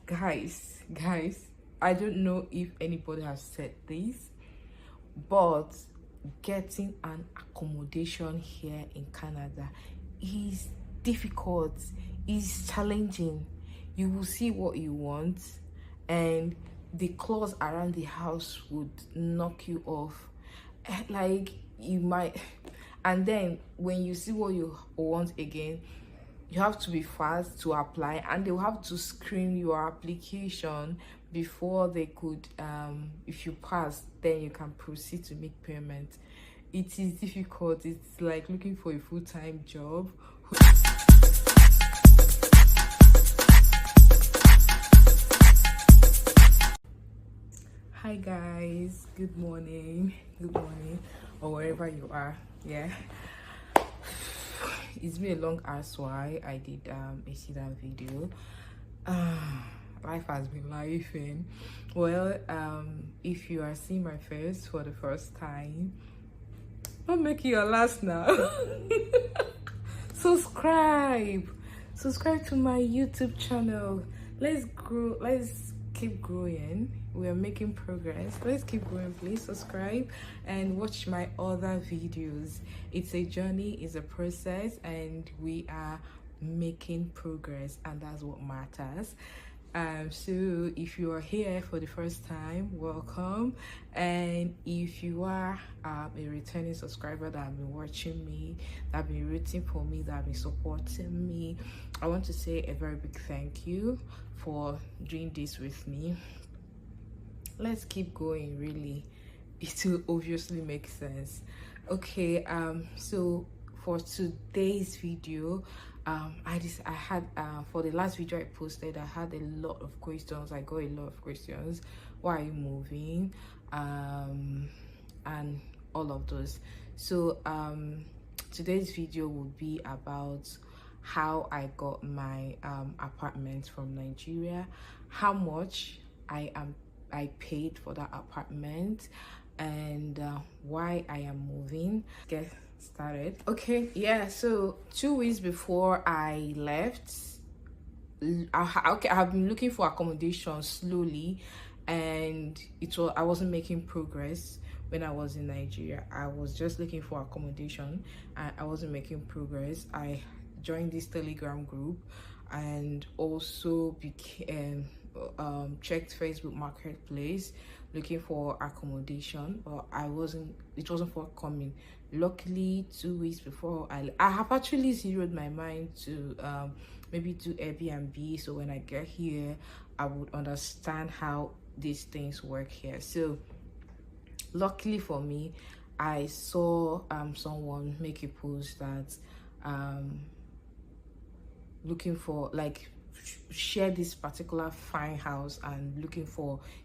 Guys, I don't know if anybody has said this, but getting an accommodation here in Canada is difficult, is challenging. You will see what you want, and the clause around the house would knock you off. Like, you might, and then when you see what you want again, you have to be fast to apply, and they'll have to screen your application before they could if you pass, then you can proceed to make payment. It is difficult. It's like looking for a full-time job. Hi guys, good morning, or wherever you are. Yeah, it's been a long ass while I did a sit-down video. Life has been lifing. Well, if you are seeing my face for the first time, don't make it your last now. subscribe to my YouTube channel. Let's grow, let's keep growing. We are making progress. Let's keep growing. Please subscribe and watch my other videos. It's a journey, it's a process, and we are making progress, and that's what matters. So if you are here for the first time, welcome. And if you are a returning subscriber that have been watching me, that have been rooting for me, that have been supporting me, I want to say a very big thank you for doing this with me. Let's keep going. Really, it will obviously make sense. Okay, so for today's video, I had for the last video I posted, I had a lot of questions. I got a lot of questions. Why are you moving? And all of those. So today's video will be about how I got my apartment from Nigeria, how much I paid for that apartment, and why I am moving. Get started. Okay, yeah, so 2 weeks before I left, I've been looking for accommodation slowly, and I wasn't making progress. When I was in Nigeria, I was just looking for accommodation and I wasn't making progress. I joined this Telegram group and also became checked Facebook Marketplace looking for accommodation, but it wasn't forthcoming. Luckily, 2 weeks before I have actually zeroed my mind to maybe do Airbnb, so when I get here I would understand how these things work here. So luckily for me, I saw someone make a post that looking for, like, share this particular fine house and if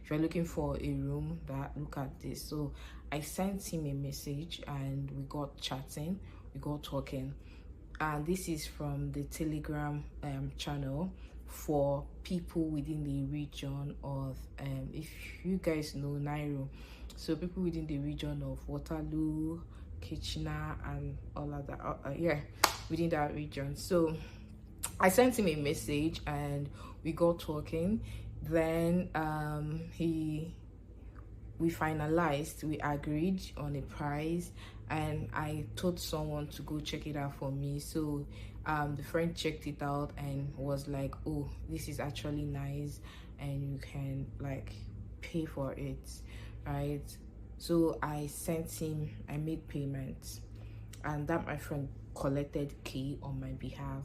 you're looking for a room, that look at this. So I sent him a message and we got chatting, we got talking, and this is from the Telegram channel for people within the region of if you guys know Nairo, so people within the region of Waterloo, Kitchener, and all of that. Yeah, within that region. So I sent him a message and we got talking. Then we finalized, we agreed on a price, and I told someone to go check it out for me. So the friend checked it out and was like, oh, this is actually nice and you can like pay for it, right? So I made payments, and that my friend collected key on my behalf.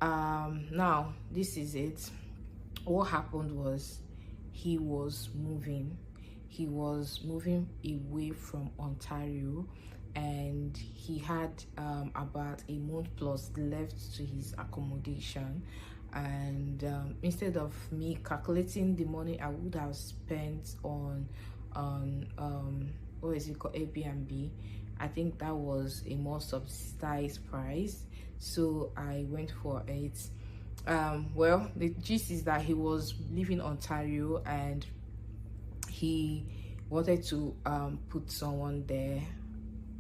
Now this is it. What happened was he was moving away from Ontario, and he had about a month plus left to his accommodation. And instead of me calculating the money I would have spent on what is it called, Airbnb, I think that was a more subsidized price, so I went for it. Well, the gist is that he was living in Ontario and he wanted to put someone there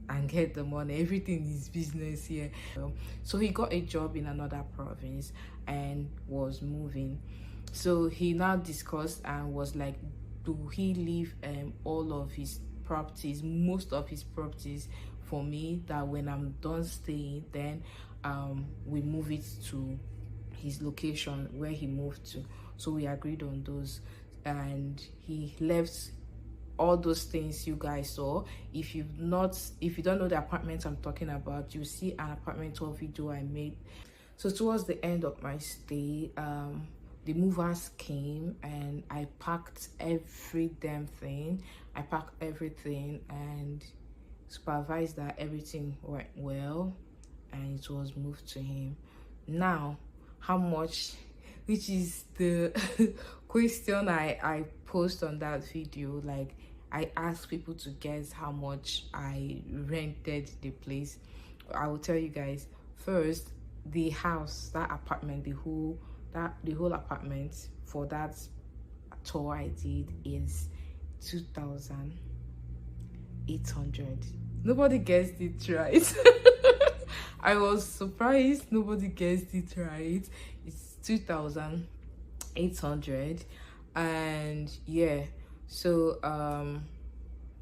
and get the money. Everything is business here. So he got a job in another province and was moving. So he now discussed and was like, do he leave all of his properties, most of his properties, for me, that when I'm done staying, then we move it to his location where he moved to. So we agreed on those, and he left all those things you guys saw. If you don't know the apartment I'm talking about, you see an apartment tour video I made. So towards the end of my stay, the movers came and I packed every damn thing. I packed everything and supervised that everything went well, and it was moved to him. Now, how much, which is the question I post on that video, like I asked people to guess how much I rented the place. I will tell you guys. First, the house, that apartment, the whole apartment for that tour I did is 2,800. Nobody guessed it right. I was surprised nobody guessed it right. It's 2,800. And yeah, so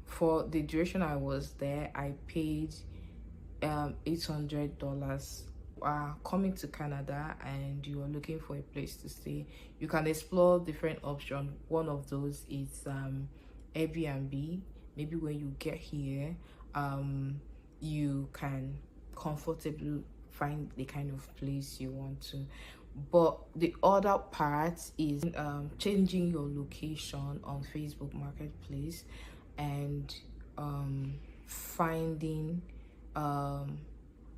for the duration I was there, I paid $800. Coming to Canada and you are looking for a place to stay, you can explore different options. One of those is Airbnb. Maybe when you get here, you can comfortably find the kind of place you want to. But the other part is changing your location on Facebook Marketplace and finding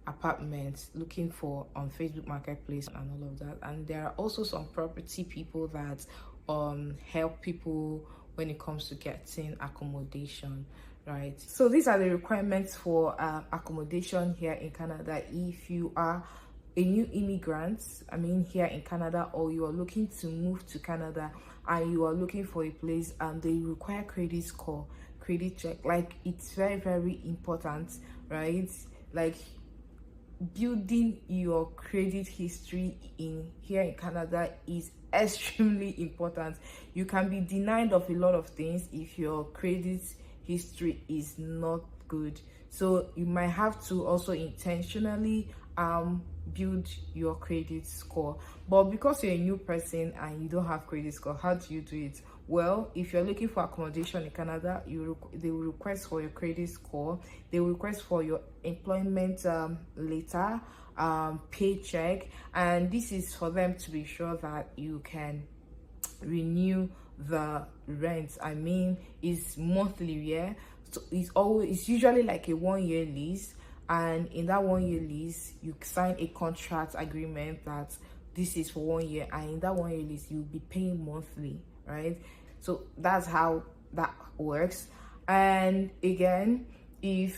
apartments, looking for on Facebook Marketplace and all of that. And there are also some property people that help people when it comes to getting accommodation, right? So these are the requirements for accommodation here in Canada. If you are a new immigrant, here in Canada, or you are looking to move to Canada and you are looking for a place, and they require credit score, credit check. Like, it's very, very important, right? Like, building your credit history here in Canada is extremely important. You can be denied of a lot of things if your credit history is not good. So you might have to also intentionally build your credit score. But because you're a new person and you don't have credit score, how do you do it? Well, if you're looking for accommodation in Canada, they will request for your credit score. They will request for your employment letter, paycheck, and this is for them to be sure that you can renew the rent. It's monthly, yeah. So it's usually like a 1-year lease, and in that 1-year lease, you sign a contract agreement that this is for 1 year, and in that 1-year lease, you'll be paying monthly, right? So that's how that works. And again, they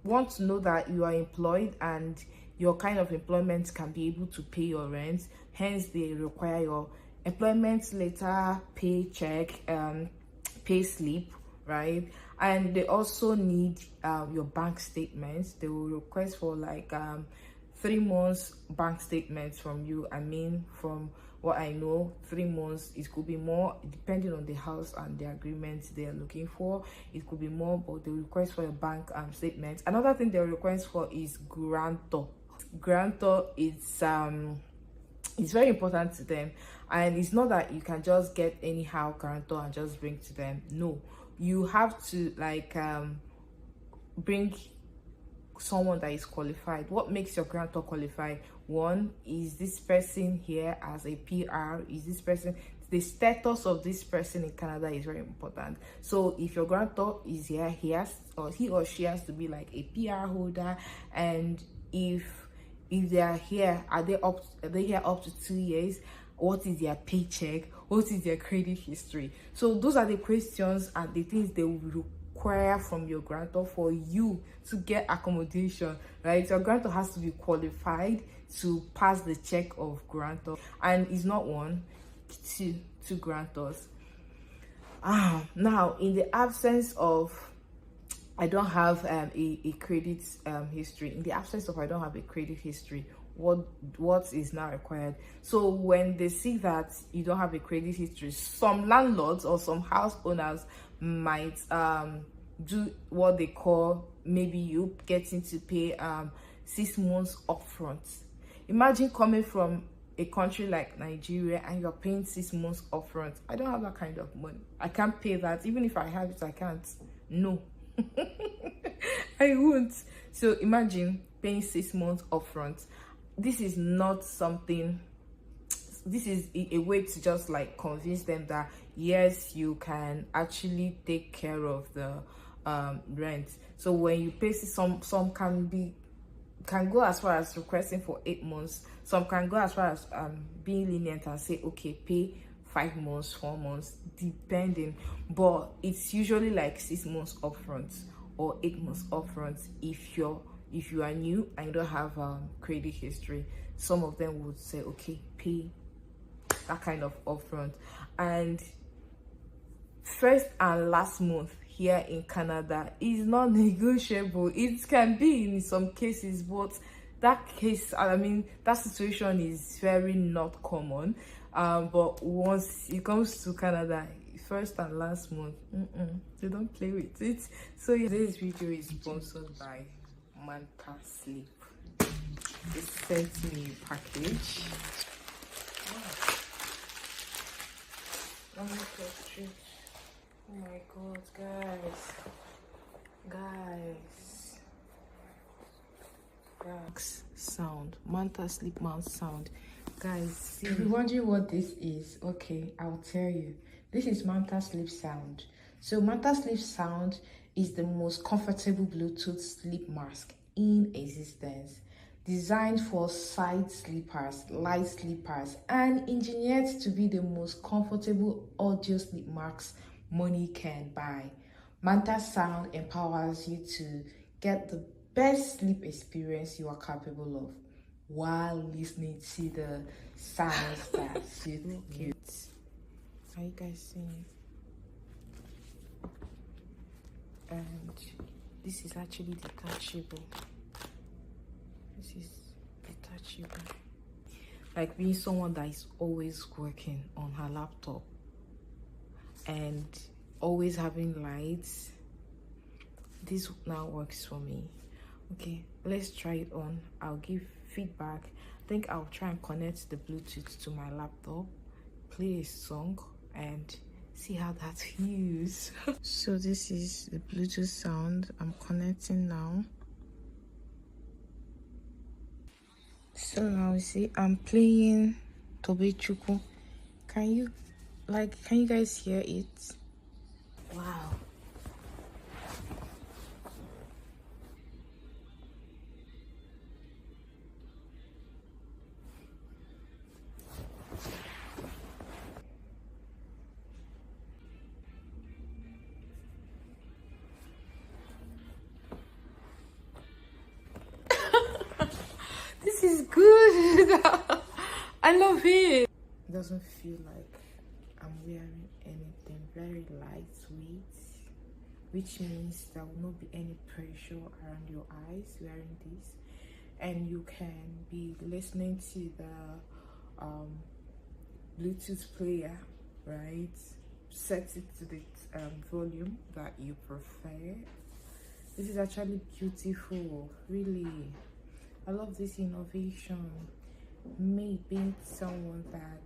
want to know that you are employed and your kind of employment can be able to pay your rent. Hence, they require your employment letter, paycheck, pay slip, right? And they also need your bank statements. They will request for like 3 months bank statements from you. From what I know, 3 months. It could be more depending on the house and the agreements they are looking for. It could be more, but they request for a bank statement. Another thing they request for is guarantor. Guarantor is it's very important to them, and it's not that you can just get anyhow guarantor and just bring to them. No, you have to bring someone that is qualified. What makes your guarantor qualified? One, is this person here as a PR? Is this person, the status of this person in Canada is very important. So if your guarantor is here, he or she has to be like a PR holder. And if they are here, are they here up to 2 years? What is their paycheck? What is their credit history? So those are the questions and the things they will require from your guarantor for you to get accommodation, right? Your guarantor has to be qualified to pass the check of guarantor, and it's not one, two guarantors. Now, in the absence of I don't have a credit history. In the absence of I don't have a credit history, what is now required. So when they see that you don't have a credit history, some landlords or some house owners might do what they call, maybe you getting to pay 6 months upfront. Imagine coming from a country like Nigeria and you're paying 6 months upfront. I don't have that kind of money. I can't pay that. Even if I have it, I can't. No. I won't. So imagine paying 6 months upfront. This is not something, this is a way to just like convince them that yes, you can actually take care of the rent. So when you pay, some can go as far as requesting for 8 months. Some can go as far as being lenient and say, okay, pay 5 months, 4 months, depending. But it's usually like 6 months upfront or 8 months upfront if you are new and you don't have credit history. Some of them would say, okay, pay that kind of upfront. And first and last month here in Canada is not negotiable. It can be in some cases, but that case, I mean, that situation is very not common. But once it comes to Canada, first and last month, they don't play with it. So yeah, this video is sponsored by Manta Sleep. They sent me a package. Let me go straight. Oh my god, guys, sound, Manta Sleep mount sound. Guys, see, if you're wondering what this is, okay, I'll tell you. This is Manta Sleep sound. So Manta Sleep sound is the most comfortable Bluetooth sleep mask in existence, designed for side sleepers, light sleepers, and engineered to be the most comfortable audio sleep masks money can buy. Manta Sound empowers you to get the best sleep experience you are capable of while listening to the sounds that suit you. Are you guys seeing? And this is actually detachable. This is detachable. Like being someone that is always working on her laptop and always having lights, this now works for me. Okay, let's try it on. I'll give feedback. I think I'll try and connect the Bluetooth to my laptop, play a song, and see how that feels. So this is the Bluetooth sound. I'm connecting now. So now you see I'm playing Tobe Chuku. Can you guys hear it? Wow. This is good. I love it. It doesn't feel like I'm wearing anything, very lightweight, which means there will not be any pressure around your eyes wearing this, and you can be listening to the Bluetooth player, right? Set it to the volume that you prefer. This is actually beautiful, really. I love this innovation. Me being someone that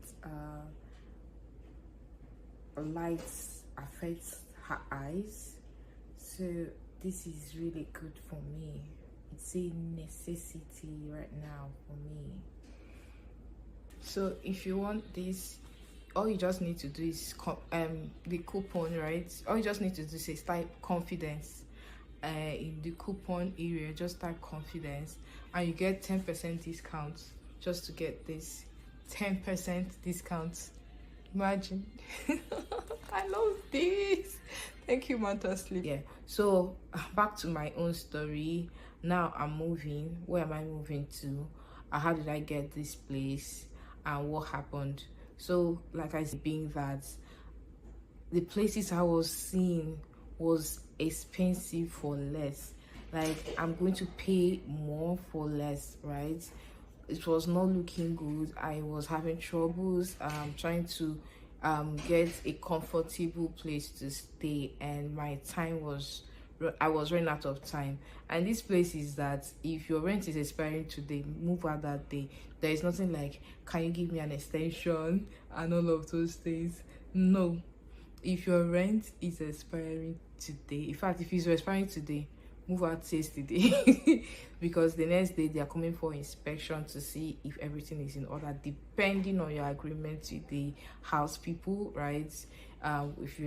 lights affects her eyes, so this is really good for me. It's a necessity right now for me. So if you want this, all you just need to do is the coupon, right? All you just need to do is type confidence in the coupon area. Just type confidence and you get 10% discount just to get this 10% discount. Imagine. I love this. Thank you, Manta Sleep. Yeah, so back to my own story. Now I'm moving. Where am I moving to? How did I get this place and what happened? So like I said, being that the places I was seeing was expensive for less, like I'm going to pay more for less, right? it was not looking good. I was having troubles trying to get a comfortable place to stay, and I was running out of time. And this place is that if your rent is expiring today, move out that day. There is nothing like, can you give me an extension and all of those things. No, if your rent is expiring today, in fact, if it's expiring today, move out yesterday. Because the next day they are coming for inspection to see if everything is in order, depending on your agreement with the house people, right? If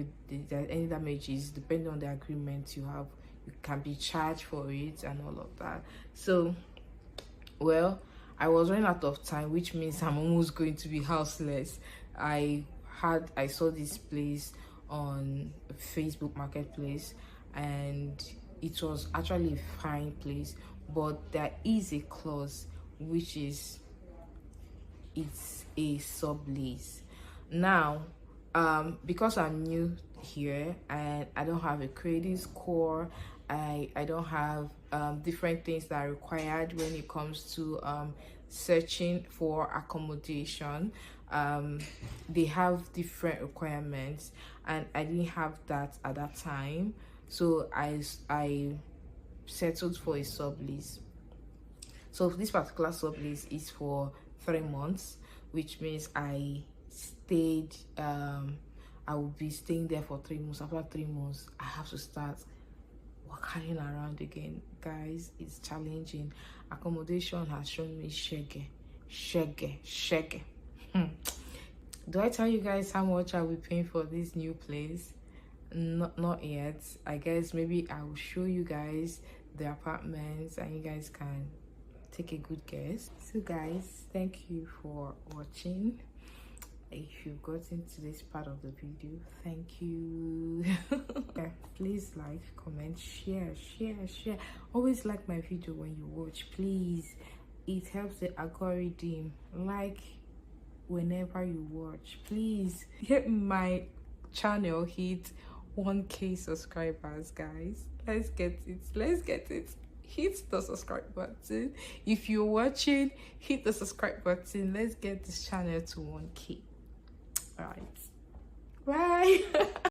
there are any damages, depending on the agreement you have, you can be charged for it and all of that. So, well, I was running out of time, which means I'm almost going to be houseless. I saw this place on Facebook Marketplace, and it was actually a fine place, but there is a clause, which is it's a sublease. Now, because I'm new here and I don't have a credit score, I don't have different things that are required when it comes to searching for accommodation. They have different requirements, and I didn't have that at that time, so I settled for a sublease. So this particular sublease is for 3 months, which means I will be staying there for 3 months. After 3 months, I have to start walking around again. Guys, it's challenging. Accommodation has shown me shege. Do I tell you guys how much I'll be paying for this new place? Not yet. I guess maybe I will show you guys the apartments and you guys can take a good guess. So guys, thank you for watching. If you've gotten to this part of the video, thank you. Yeah, please like, comment, share. Always like my video when you watch, please. It helps the algorithm. Like whenever you watch, please. Get my channel hit 1K subscribers, guys. Let's get it. Hit the subscribe button. If you're watching, hit the subscribe button. Let's get this channel to 1K. All right, bye.